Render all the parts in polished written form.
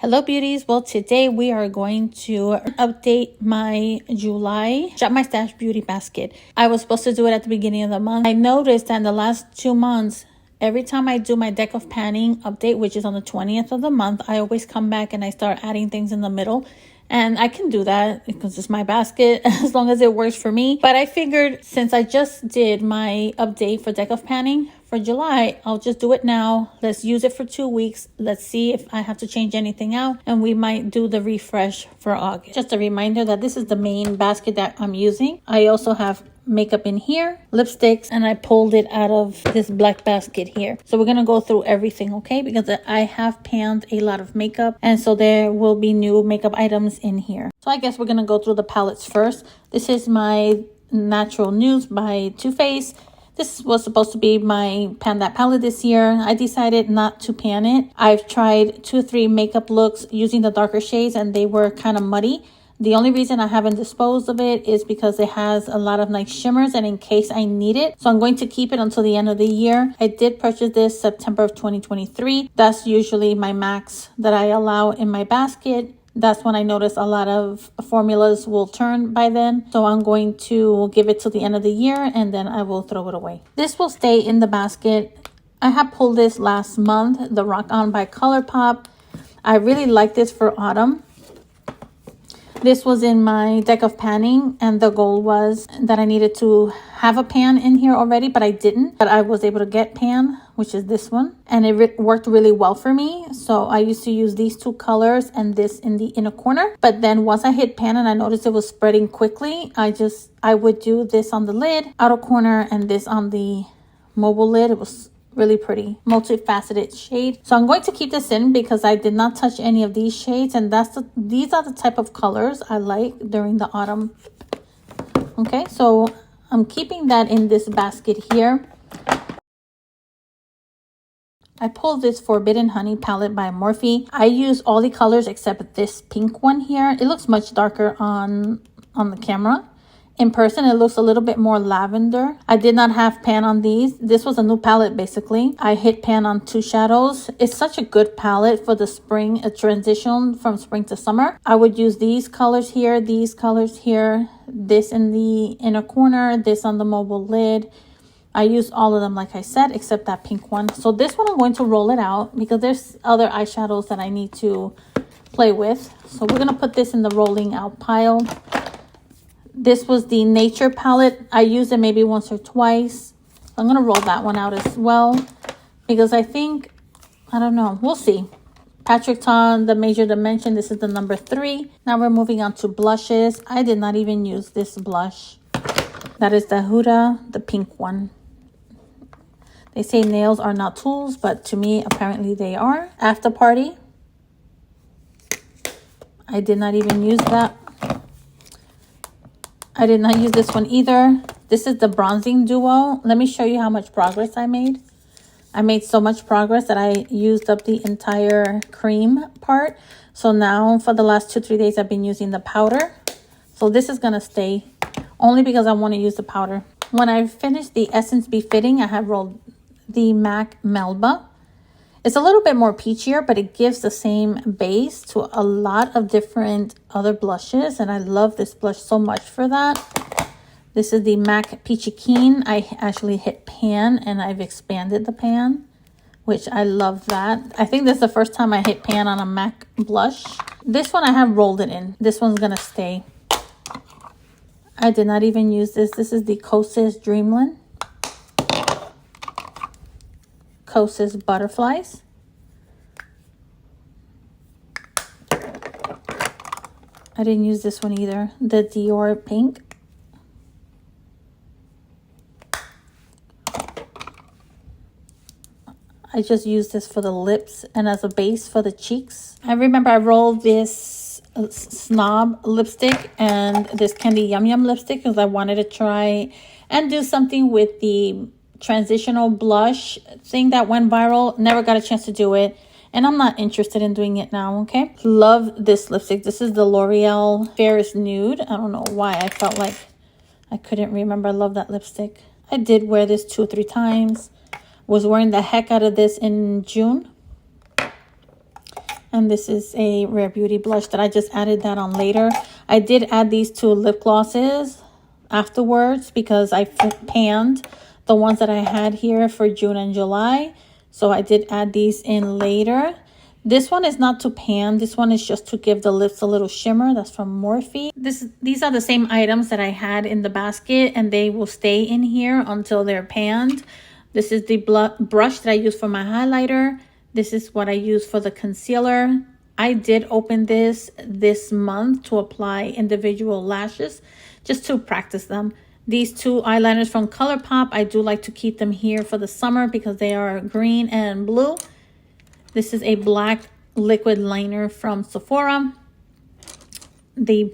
Hello beauties. Well, today we are going to update my July Shop My Stash beauty basket. I was supposed to do it at the beginning of the month. I noticed that in the last 2 months, every time I do my deck of panning update, which is on the 20th of the month, I always come back and I start adding things in the middle. And I can do that because it's my basket as long as it works for me. But I figured since I just did my update for deck of panning for July, I'll just do it now. Let's use it for 2 weeks. Let's see if I have to change anything out, and we might do the refresh for August. Just a reminder that this is the main basket that I'm using. I also have makeup in here, lipsticks, and I pulled it out of this black basket here. So we're gonna go through everything, okay? Because I have panned a lot of makeup, and so there will be new makeup items in here. So I guess we're gonna go through the palettes first. This is my Natural Nudes by Too Faced. This was supposed to be my pan that palette this year. I decided not to pan it. I've tried 2 or 3 makeup looks using the darker shades and they were kind of muddy. The only reason I haven't disposed of it is because it has a lot of nice shimmers and in case I need it. So I'm going to keep it until the end of the year. I did purchase this September of 2023. That's usually my max that I allow in my basket. That's when I notice a lot of formulas will turn by then. So I'm going to give it till the end of the year and then I will throw it away. This will stay in the basket. I have pulled this last month, the Rock On by ColourPop. I really like this for autumn. This was in my deck of panning and the goal was that I needed to have a pan in here already, but I didn't. But I was able to get pan, which is this one, and it worked really well for me. So I used to use these 2 colors and this in the inner corner. But then once I hit pan and I noticed it was spreading quickly, I would do this on the lid, outer corner, and this on the mobile lid. It was really pretty multifaceted shade. So I'm going to keep this in because I did not touch any of these shades, and these are the type of colors I like during the autumn. Okay, so I'm keeping that in this basket here. I pulled this Forbidden Honey palette by Morphe. I use all the colors except this pink one here. It looks much darker on the camera. In person, it looks a little bit more lavender. I did not have pan on these. This was a new palette, basically. I hit pan on 2 shadows. It's such a good palette for the spring, a transition from spring to summer. I would use these colors here, this in the inner corner, this on the mobile lid. I used all of them, like I said, except that pink one. So this one, I'm going to roll it out because there's other eyeshadows that I need to play with. So we're going to put this in the rolling out pile. This was the Nature palette. I used it maybe once or twice. I'm going to roll that one out as well because I don't know. We'll see. Patrick Ta, the Major Dimension. This is the number 3. Now we're moving on to blushes. I did not even use this blush. That is the Huda, the pink one. They say nails are not tools, but to me, apparently they are. After Party. I did not even use that. I did not use this one either. This is the Bronzing Duo. Let me show you how much progress I made. I made so much progress that I used up the entire cream part. So now for the last 2-3 days, I've been using the powder. So this is going to stay only because I want to use the powder. When I finished the Essence Befitting, I have rolled the MAC Melba. It's a little bit more peachier, but it gives the same base to a lot of different other blushes. And I love this blush so much for that. This is the MAC Peachy Keen. I actually hit pan and I've expanded the pan, which I love that. I think this is the first time I hit pan on a MAC blush. This one I have rolled it in. This one's going to stay. I did not even use this. This is the Kosas Dreamland. Kosas Butterflies. I didn't use this one either. The Dior Pink. I just used this for the lips and as a base for the cheeks. I remember I rolled this Snob lipstick and this Candy Yum Yum lipstick because I wanted to try and do something with the transitional blush thing that went viral. Never got a chance to do it and I'm not interested in doing it now. Okay, love this lipstick. This is the L'Oreal Fairest Nude. I don't know why I felt like I couldn't remember. I love that lipstick. I did wear this 2 or 3 times. Was wearing the heck out of this in June. And this is a Rare Beauty blush that I just added that on later. I did add these two lip glosses afterwards because I panned the ones that I had here for June and July. So I did add these in later. This one is not to pan. This one is just to give the lips a little shimmer. That's from Morphe. These are the same items that I had in the basket, and they will stay in here until they're panned. This is the brush that I use for my highlighter. This is what I use for the concealer. I did open this month to apply individual lashes just to practice them. These two eyeliners from ColourPop, I do like to keep them here for the summer because they are green and blue. This is a black liquid liner from Sephora. The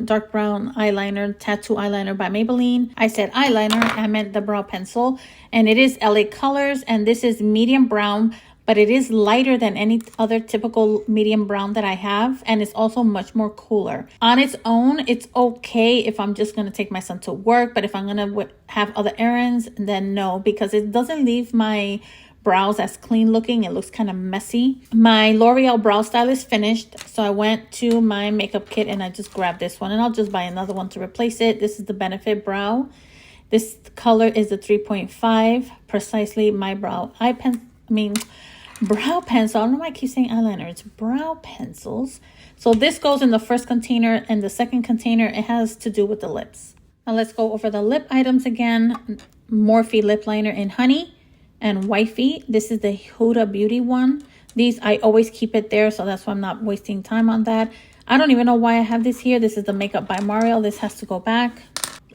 dark brown eyeliner, tattoo eyeliner by Maybelline. I said eyeliner, I meant the brow pencil. And it is LA Colors, and this is medium brown, but it is lighter than any other typical medium brown that I have. And it's also much more cooler. On its own, it's okay if I'm just going to take my son to work. But if I'm going to have other errands, then no, because it doesn't leave my brows as clean looking. It looks kind of messy. My L'Oreal brow style is finished, so I went to my makeup kit and I just grabbed this one, and I'll just buy another one to replace it. This is the Benefit Brow. This color is the 3.5, precisely my brow brow pencil. I don't know why I keep saying eyeliner. It's brow pencils. So this goes in the first container, and the second container, it has to do with the lips. Now let's go over the lip items again. Morphe lip liner in Honey and Wifey. This is the Huda Beauty one. These, I always keep it there, so that's why I'm not wasting time on that. I don't even know why I have this here. This is the Makeup by Mario. This has to go back.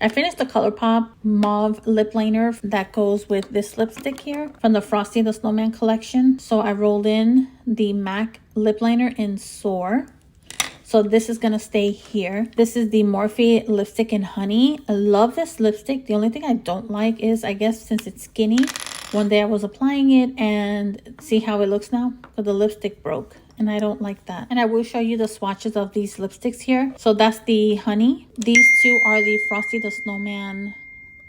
I finished the ColourPop mauve lip liner that goes with this lipstick here from the Frosty the Snowman collection. So I rolled in the MAC lip liner in Soar. So this is going to stay here. This is the Morphe lipstick in Honey. I love this lipstick. The only thing I don't like is, I guess since it's skinny, one day I was applying it and see how it looks now? But the lipstick broke and I don't like that. And I will show you the swatches of these lipsticks here. So that's the Honey. These two are the Frosty the Snowman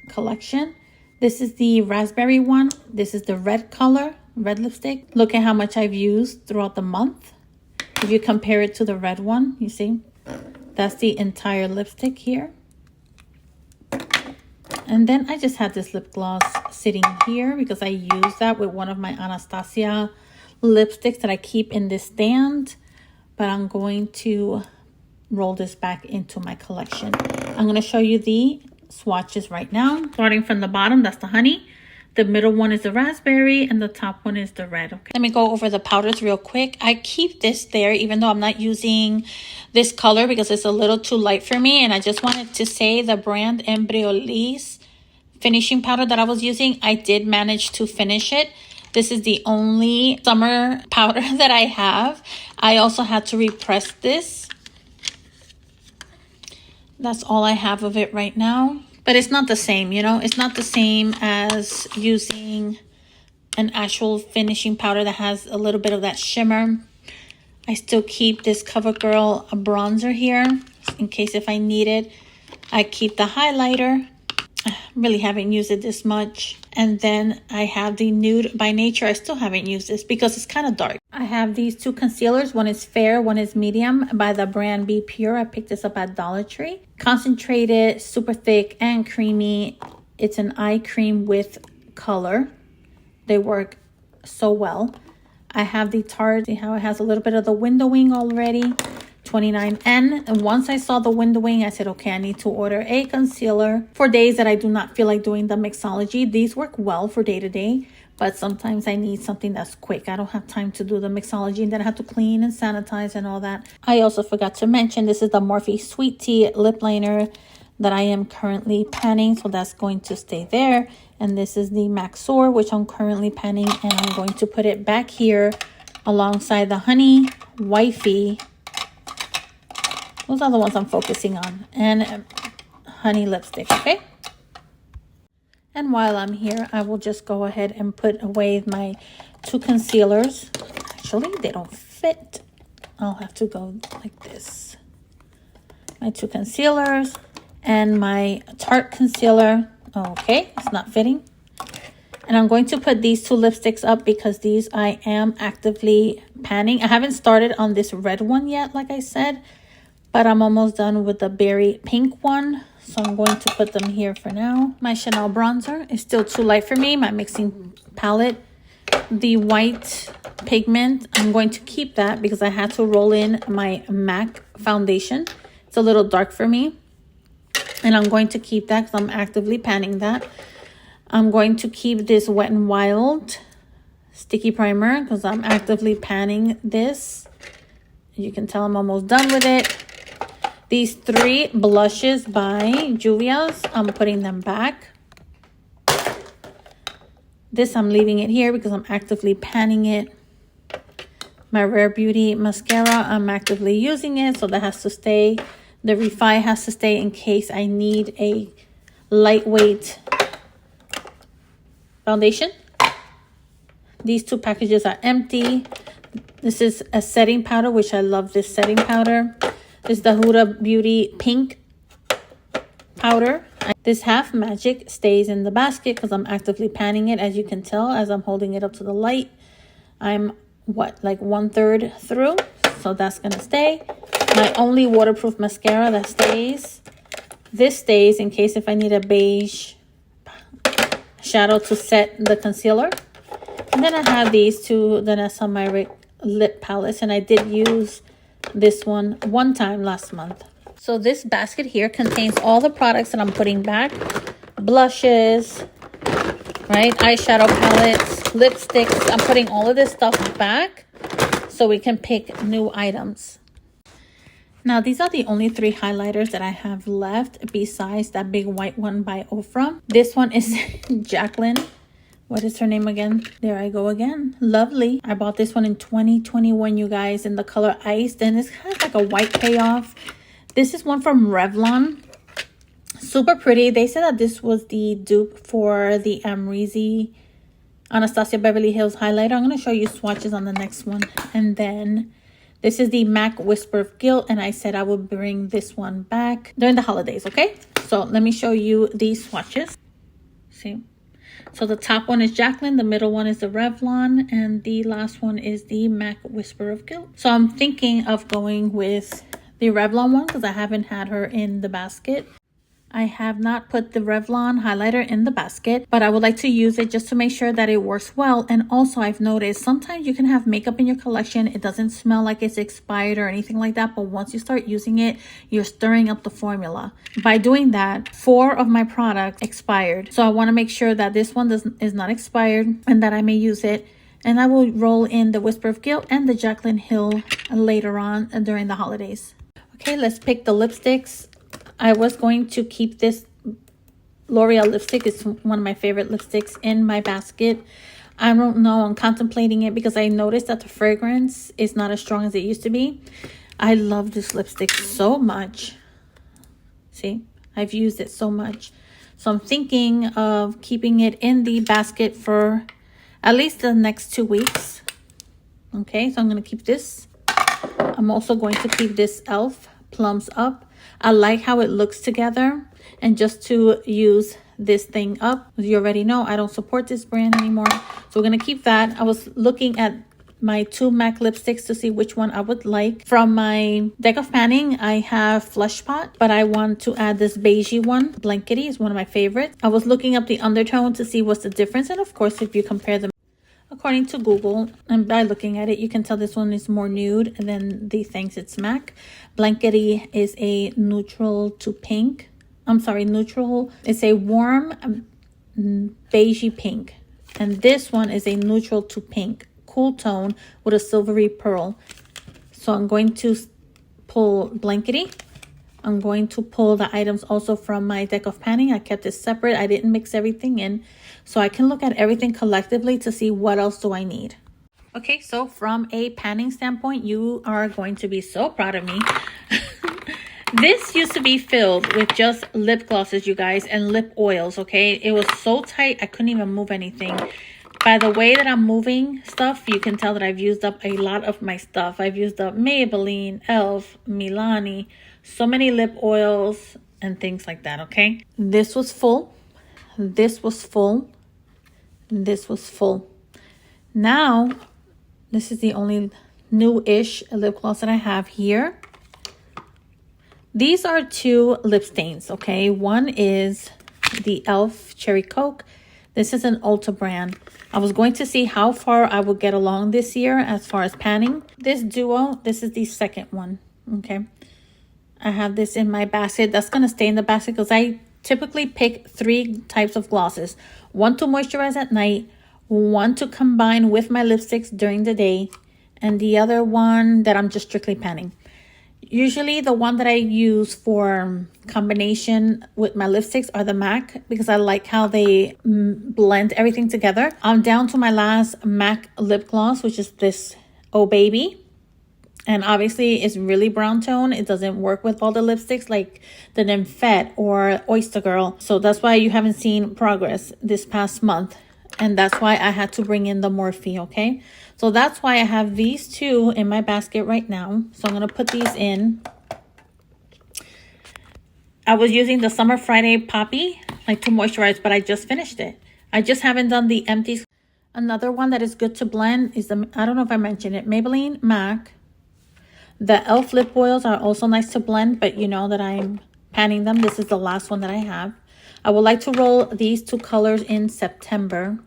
collection. This is the raspberry one. This is the red color, red lipstick. Look at how much I've used throughout the month. If you compare it to the red one, you see, that's the entire lipstick here. And then I just had this lip gloss sitting here because I use that with one of my Anastasia lipsticks that I keep in this stand. But I'm going to roll this back into my collection. I'm going to show you the swatches right now. Starting from the bottom, that's the Honey. The middle one is the raspberry and the top one is the red. Okay. Let me go over the powders real quick. I keep this there even though I'm not using this color because it's a little too light for me. And I just wanted to say the brand Embryolisse finishing powder that I was using, I did manage to finish it. This is the only summer powder that I have. I also had to repress this. That's all I have of it right now. But it's not the same, you know? It's not the same as using an actual finishing powder that has a little bit of that shimmer. I still keep this CoverGirl bronzer here in case if I need it. I keep the highlighter. I really haven't used it this much. And then I have the Nude by Nature. I still haven't used this because it's kind of dark. I have these two concealers. One is fair, one is medium by the brand Be Pure. I picked this up at Dollar Tree. Concentrated, super thick and creamy. It's an eye cream with color. They work so well. I have the Tarte. See how it has a little bit of the window wing already. 29N. And once I saw the window wing, I said, okay, I need to order a concealer for days that I do not feel like doing the mixology. These work well for day to day, but sometimes I need something that's quick. I don't have time to do the mixology and then I have to clean and sanitize and all that. I also forgot to mention, this is the Morphe Sweet Tea lip liner that I am currently panning. So that's going to stay there. And this is the MAC Soar, which I'm currently panning. And I'm going to put it back here alongside the Honey, Wifey. Those are the ones I'm focusing on. And Honey lipstick, okay? And while I'm here, I will just go ahead and put away my two concealers. Actually, they don't fit. I'll have to go like this. My two concealers and my Tarte concealer. Okay, it's not fitting. And I'm going to put these two lipsticks up because these I am actively panning. I haven't started on this red one yet, like I said, but I'm almost done with the berry pink one. So I'm going to put them here for now. My Chanel bronzer is still too light for me. My mixing palette, the white pigment, I'm going to keep that because I had to roll in my MAC foundation. It's a little dark for me. And I'm going to keep that because I'm actively panning that. I'm going to keep this Wet n Wild sticky primer because I'm actively panning this. You can tell I'm almost done with it. These three blushes by Juvia's, I'm putting them back. This I'm leaving it here because I'm actively panning it. My Rare Beauty mascara, I'm actively using it, so that has to stay. The Refi has to stay in case I need a lightweight foundation. These two packages are empty. This is a setting powder, which I love this setting powder. This is the Huda Beauty pink powder. This Half Magic stays in the basket because I'm actively panning it, as you can tell as I'm holding it up to the light. I'm like 1/3 through, so that's gonna stay. My only waterproof mascara that stays. This stays in case if I need a beige shadow to set the concealer. And then I have these two that are some of my lip palettes, and I did use this one time last month. So this basket here contains all the products that I'm putting back. Blushes, right? Eyeshadow palettes, lipsticks. I'm putting all of this stuff back so we can pick new items. Now, these are the only three highlighters that I have left besides that big white one by Ofra. This one is Jacqueline. What is her name again? There I go again. Lovely. I bought this one in 2021, you guys, in the color Ice. And this has like a white payoff. This is one from Revlon. Super pretty. They said that this was the dupe for the Amrezy Anastasia Beverly Hills highlighter. I'm going to show you swatches on the next one. And then this is the MAC Whisper of Guilt. And I said I would bring this one back during the holidays, okay? So let me show you these swatches. See? So the top one is Jacqueline, the middle one is the Revlon, and the last one is the MAC Whisper of Guilt. So I'm thinking of going with the Revlon one because I haven't had her in the basket. I have not put the Revlon highlighter in the basket, but I would like to use it just to make sure that it works well. And also I've noticed sometimes you can have makeup in your collection. It doesn't smell like it's expired or anything like that. But once you start using it, you're stirring up the formula. By doing that, 4 of my products expired. So I want to make sure that this one is not expired and that I may use it. And I will roll in the Whisper of Guilt and the Jaclyn Hill later on during the holidays. Okay, let's pick the lipsticks. I was going to keep this L'Oreal lipstick. It's one of my favorite lipsticks in my basket. I don't know. I'm contemplating it because I noticed that the fragrance is not as strong as it used to be. I love this lipstick so much. See, I've used it so much. So I'm thinking of keeping it in the basket for at least the next 2 weeks. Okay, so I'm going to keep this. I'm also going to keep this e.l.f. Plums Up. I like how it looks together, and just to use this thing up, as you already know, I don't support this brand anymore, so we're gonna keep that. I was looking at my 2 MAC lipsticks to see which one I would like. From my deck of panning, I have Flush Pot, but I want to add this beigey one. Blankety is one of my favorites. I was looking up the undertone to see what's the difference, and of course, if you compare them according to Google, and by looking at it, you can tell this one is more nude than the things it's MAC. Blankety is a neutral to pink. I'm sorry, neutral. It's a warm beigey pink. And this one is a neutral to pink, cool tone with a silvery pearl. So I'm going to pull Blankety. I'm going to pull the items also from my deck of panning. I kept it separate. I didn't mix everything in. So I can look at everything collectively to see what else do I need. Okay, so from a panning standpoint, you are going to be so proud of me. This used to be filled with just lip glosses, you guys, and lip oils, okay? It was so tight, I couldn't even move anything. By the way that I'm moving stuff, you can tell that I've used up a lot of my stuff. I've used up Maybelline, e.l.f., Milani, so many lip oils and things like that, okay? This was full. This was full. This was full. Now, this is the only new-ish lip gloss that I have here. These are two lip stains, okay? One is the e.l.f. Cherry Coke. This is an Ulta brand. I was going to see how far I would get along this year as far as panning. This duo, this is the second one, okay? I have this in my basket. That's going to stay in the basket because I typically pick 3 types of glosses. One to moisturize at night, one to combine with my lipsticks during the day, and the other one that I'm just strictly panning. Usually the one that I use for combination with my lipsticks are the MAC because I like how they blend everything together. I'm down to my last MAC lip gloss, which is this Oh Baby. And obviously it's really brown tone. It doesn't work with all the lipsticks like the Nymphette or Oyster Girl. So that's why you haven't seen progress this past month. And that's why I had to bring in the Morphe, okay? So that's why I have these two in my basket right now. So I'm going to put these in. I was using the Summer Friday Poppy like to moisturize, but I just finished it. I just haven't done the empties. Another one that is good to blend is the, I don't know if I mentioned it, Maybelline MAC. The e.l.f. lip oils are also nice to blend, but you know that I'm panning them. This is the last one that I have. I would like to roll these 2 colors in September.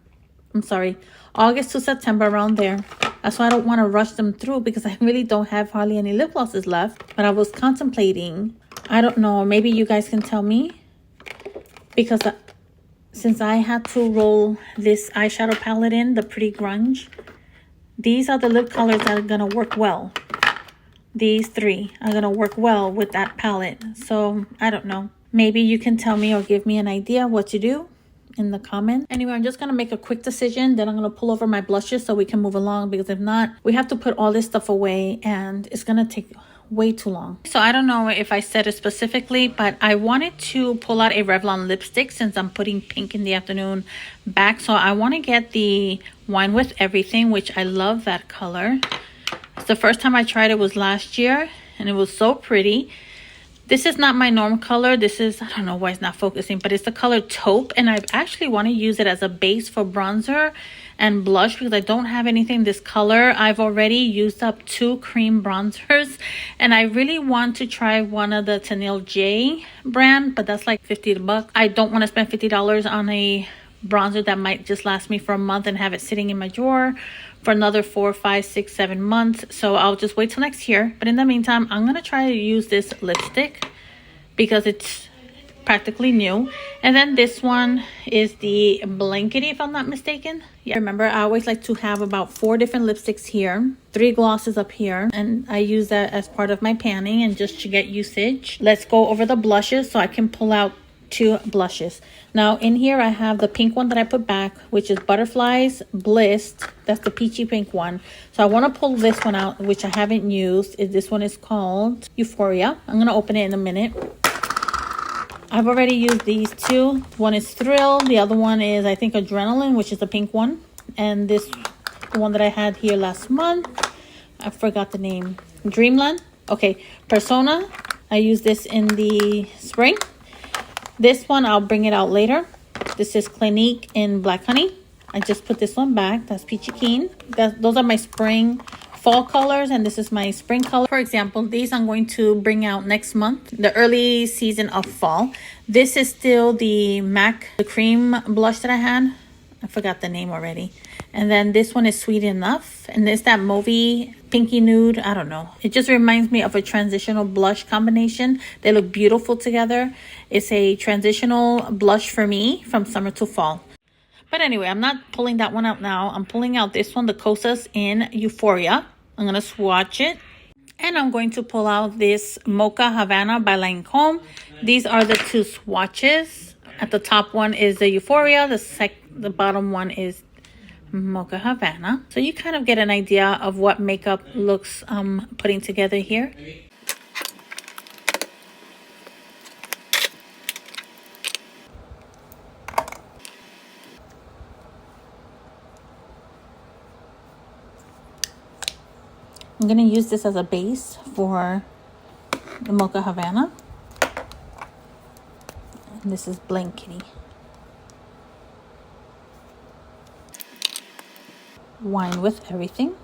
I'm sorry, August to September, around there. That's why I don't want to rush them through because I really don't have hardly any lip glosses left. But I was contemplating, I don't know, maybe you guys can tell me. Because since I had to roll this eyeshadow palette in, the Pretty Grunge, these are the lip colors that are going to work well. These 3 are going to work well with that palette. So, I don't know. Maybe you can tell me or give me an idea what to do in the comments. Anyway, I'm just going to make a quick decision. Then I'm going to pull over my blushes so we can move along. Because if not, we have to put all this stuff away. And it's going to take way too long. So, I don't know if I said it specifically. But I wanted to pull out a Revlon lipstick since I'm putting pink in the afternoon back. So, I want to get the Wine with Everything, which I love that color. It's the first time I tried it was last year, and it was so pretty. This is not my norm color. This is, I don't know why it's not focusing, but it's the color Taupe, and I actually want to use it as a base for bronzer and blush because I don't have anything this color. I've already used up 2 cream bronzers, and I really want to try one of the Tennille J brand, but that's like $50. I don't want to spend $50 on a bronzer that might just last me for a month and have it sitting in my drawer for another 4, 5, 6, 7 months. So I'll just wait till next year. But in the meantime, I'm going to try to use this lipstick because it's practically new. And then this one is the Blankety, if I'm not mistaken. Yeah, remember, I always like to have about 4 different lipsticks here, 3 glosses up here. And I use that as part of my panning and just to get usage. Let's go over the blushes so I can pull out 2 blushes. Now in here I have the pink one that I put back, which is Butterflies Bliss. That's the peachy pink one. So I want to pull this one out, which I haven't used. This one is called Euphoria. I'm going to open it in a minute. I've already used these 2. One is Thrill. The other one is, I think, Adrenaline, which is the pink one. And this one that I had here last month, I forgot the name. Dreamland. Okay, Persona. I used this in the spring. This one, I'll bring it out later. This is Clinique in Black Honey. I just put this one back. That's Peachy Keen. Those are my spring fall colors, and this is my spring color. For example, these I'm going to bring out next month, the early season of fall. This is still the MAC, the cream blush that I had. I forgot the name already. And then this one is Sweet Enough. And it's that mauvey pinky nude. I don't know. It just reminds me of a transitional blush combination. They look beautiful together. It's a transitional blush for me from summer to fall. But anyway, I'm not pulling that one out now. I'm pulling out this one, the Kosas in Euphoria. I'm going to swatch it. And I'm going to pull out this Mocha Havana by Lancome. These are the 2 swatches. At the top one is the Euphoria. The bottom one is Mocha Havana. So you kind of get an idea of what makeup looks putting together here. I'm going to use this as a base for the Mocha Havana. And this is Blankety. wine with everything.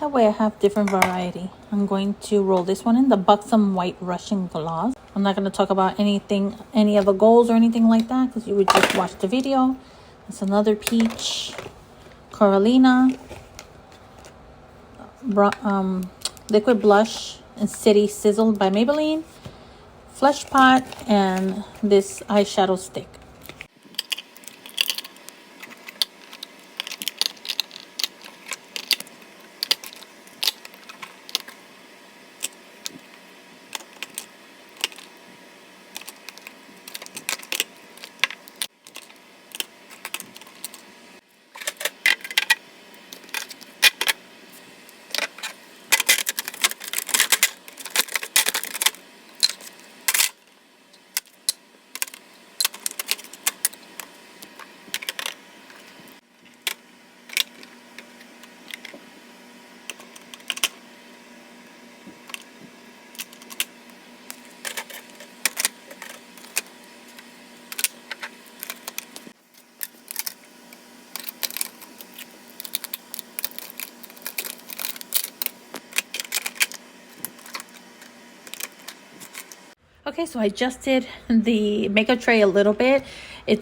That way I have different variety. I'm going to roll this one in the Buxom White Russian Gloss. I'm not going to talk about anything, any of the goals or anything like that, because you would just watch the video. It's another peach, Coralina, liquid blush and City Sizzle by Maybelline, Flesh Pot, and this eyeshadow stick. Okay, so I adjusted the makeup tray a little bit.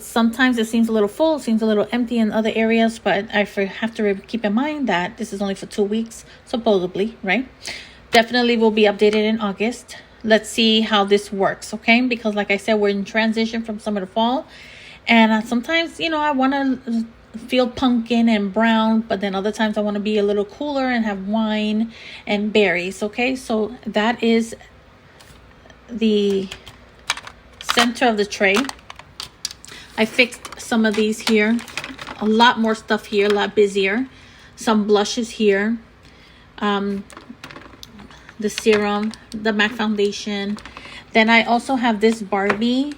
Sometimes it seems a little full, seems a little empty in other areas, but I have to keep in mind that this is only for 2 weeks, supposedly, right? Definitely will be updated in August. Let's see how this works, okay? Because like I said, we're in transition from summer to fall. And sometimes, you know, I want to feel pumpkin and brown, but then other times I want to be a little cooler and have wine and berries, okay? So that is the center of the tray. I fixed some of these here, a lot more stuff here, a lot busier. Some blushes here, the serum, the MAC foundation. Then I also have this Barbie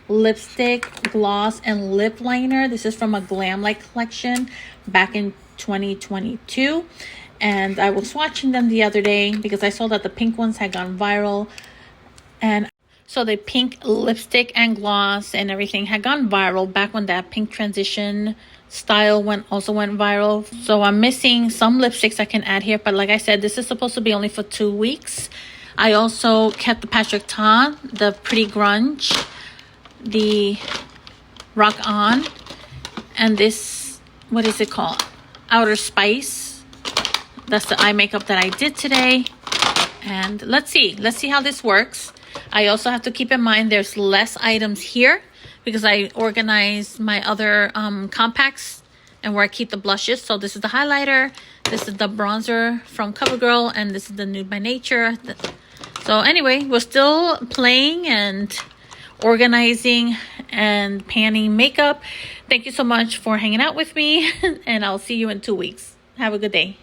lipstick, gloss, and lip liner. This is from a Glam Like collection back in 2022, and I was swatching them the other day because I saw that the pink ones had gone viral. And so the pink lipstick and gloss and everything had gone viral back when that pink transition style also went viral. So I'm missing some lipsticks I can add here, but like I said, this is supposed to be only for 2 weeks. I also kept the Patrick Ta, the Pretty Grunge, the Rock On, and this, what is it called? Outer Spice. That's the eye makeup that I did today. And let's see how this works. I also have to keep in mind there's less items here because I organize my other compacts and where I keep the blushes. So this is the highlighter, this is the bronzer from CoverGirl, and this is the Nude by Nature. So anyway, we're still playing and organizing and panning makeup. Thank you so much for hanging out with me, and I'll see you in 2 weeks. Have a good day.